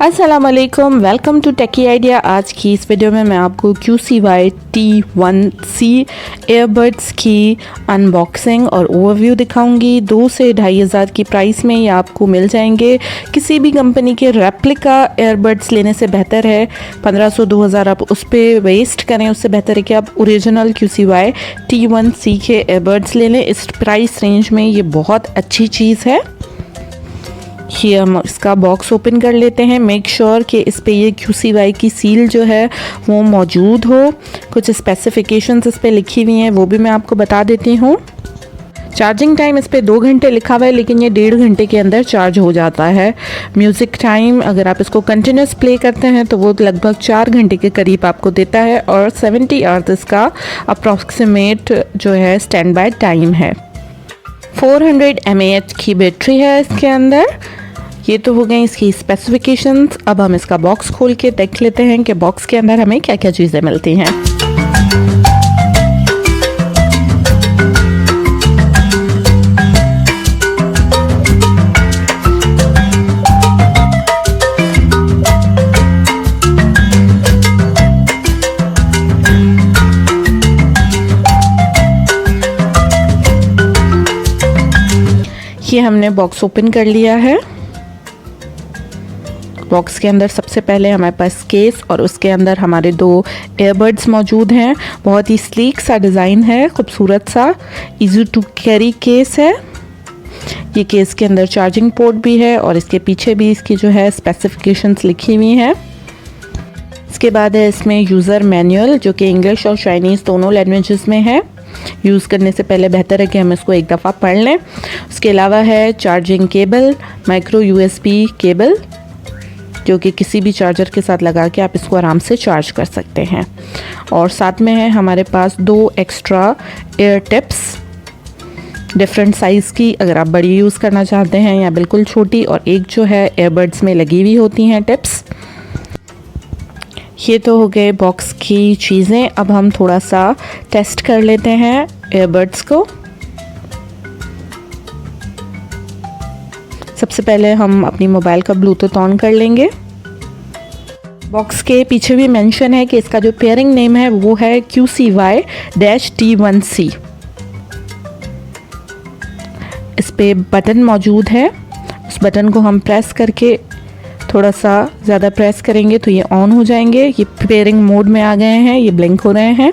अस्सलाम वालेकुम, welcome to techy idea. आज की इस वीडियो में मैं आपको QCY T1C एयरबड्स की अनबॉक्सिंग और ओवरव्यू दिखाऊंगी। 2 से 2,500 की प्राइस में ये आपको मिल जाएंगे। किसी भी कंपनी के रेप्लिका एयरबड्स लेने से बेहतर है 1500-2000 आप उस पर वेस्ट करें, उससे बेहतर है कि आप ओरिजिनल QCY T1C के एयरबड्स ले लें। इस प्राइस रेंज में ये बहुत अच्छी चीज़ है। ये हम इसका बॉक्स ओपन कर लेते हैं। मेक श्योर कि इस पे ये QCY की सील जो है वो मौजूद हो। कुछ स्पेसिफिकेशंस इस पे लिखी हुई हैं, वो भी मैं आपको बता देती हूँ। चार्जिंग टाइम इस पे 2 घंटे लिखा हुआ है, लेकिन ये 1.5 घंटे के अंदर चार्ज हो जाता है। म्यूज़िक टाइम अगर आप इसको कंटिन्यूस प्ले करते हैं तो वो लगभग 4 घंटे के करीब आपको देता है, और 70 आवर्स इसका अप्रॉक्सीमेट जो है स्टैंड बाय टाइम है। 400 mAh की बैटरी है इसके अंदर। ये तो हो गई इसकी स्पेसिफिकेशंस। अब हम इसका बॉक्स खोल के देख लेते हैं कि बॉक्स के अंदर हमें क्या क्या चीज़ें मिलती हैं। ये हमने बॉक्स ओपन कर लिया है। बॉक्स के अंदर सबसे पहले हमारे पास केस, और उसके अंदर हमारे 2 एयरबड्स मौजूद हैं। बहुत ही स्लीक सा डिज़ाइन है, खूबसूरत सा, इजी टू कैरी केस है। ये केस के अंदर चार्जिंग पोर्ट भी है, और इसके पीछे भी इसकी जो है स्पेसिफिकेशंस लिखी हुई हैं। इसके बाद है इसमें यूज़र मैनुअल, जो कि इंग्लिश और चाइनीज़ दोनों लैंग्वेजेस में है। यूज़ करने से पहले बेहतर है कि हम इसको एक दफ़ा पढ़ लें। उसके अलावा है charging cable, micro USB cable, जो कि किसी भी चार्जर के साथ लगा के आप इसको आराम से चार्ज कर सकते हैं। और साथ में है हमारे पास 2 extra air tips, different size की, अगर आप बड़ी यूज़ करना चाहते हैं या बिल्कुल छोटी, और एक जो है एयरबड्स में लगी हुई होती हैं टिप्स। ये तो हो गए बॉक्स की चीज़ें। अब हम थोड़ा सा टेस्ट कर लेते हैं एयरबड्स को। सबसे पहले हम अपनी मोबाइल का ब्लूटूथ ऑन कर लेंगे। बॉक्स के पीछे भी मेंशन है कि इसका जो पेयरिंग नेम है वो है QCY-T1C। इस पे बटन मौजूद है, उस बटन को हम प्रेस करके थोड़ा सा ज़्यादा प्रेस करेंगे तो ये ऑन हो जाएंगे। ये पेयरिंग मोड में आ गए हैं, ये ब्लिंक हो रहे हैं।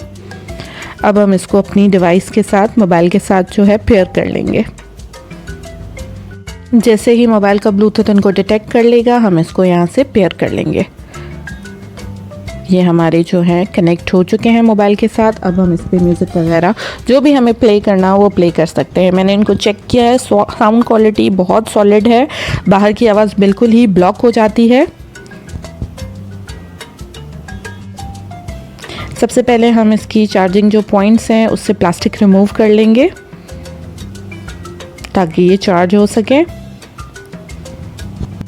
अब हम इसको अपनी डिवाइस के साथ, मोबाइल के साथ जो है पेयर कर लेंगे। जैसे ही मोबाइल का ब्लूटूथ इनको डिटेक्ट कर लेगा, हम इसको यहाँ से पेयर कर लेंगे। ये हमारे जो हैं कनेक्ट हो चुके हैं मोबाइल के साथ। अब हम इस पर म्यूज़िक वगैरह जो भी हमें प्ले करना हो वो प्ले कर सकते हैं। मैंने इनको चेक किया है, साउंड क्वालिटी बहुत सॉलिड है, बाहर की आवाज़ बिल्कुल ही ब्लॉक हो जाती है। सबसे पहले हम इसकी चार्जिंग जो पॉइंट्स हैं उससे प्लास्टिक रिमूव कर लेंगे ताकि ये चार्ज हो सके।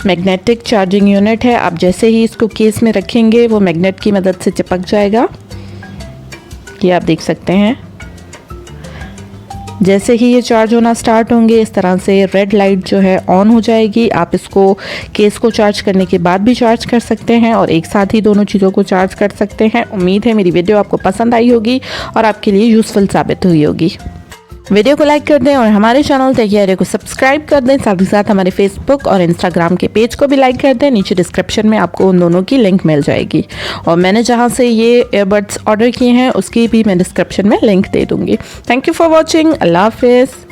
मैग्नेटिक चार्जिंग यूनिट है, आप जैसे ही इसको केस में रखेंगे वो मैग्नेट की मदद से चिपक जाएगा। ये आप देख सकते हैं। जैसे ही ये चार्ज होना स्टार्ट होंगे, इस तरह से रेड लाइट जो है ऑन हो जाएगी। आप इसको केस को चार्ज करने के बाद भी चार्ज कर सकते हैं, और एक साथ ही दोनों चीज़ों को चार्ज कर सकते हैं। उम्मीद है मेरी वीडियो आपको पसंद आई होगी और आपके लिए यूज़फुल साबित हुई होगी। वीडियो को लाइक कर दें और हमारे चैनल टेकी आइडिया को सब्सक्राइब कर दें। साथ ही साथ हमारे फेसबुक और इंस्टाग्राम के पेज को भी लाइक कर दें। नीचे डिस्क्रिप्शन में आपको उन दोनों की लिंक मिल जाएगी, और मैंने जहां से ये एयरबड्स ऑर्डर किए हैं उसकी भी मैं डिस्क्रिप्शन में लिंक दे दूँगी। Thank you for watching. Allah हाफिज़।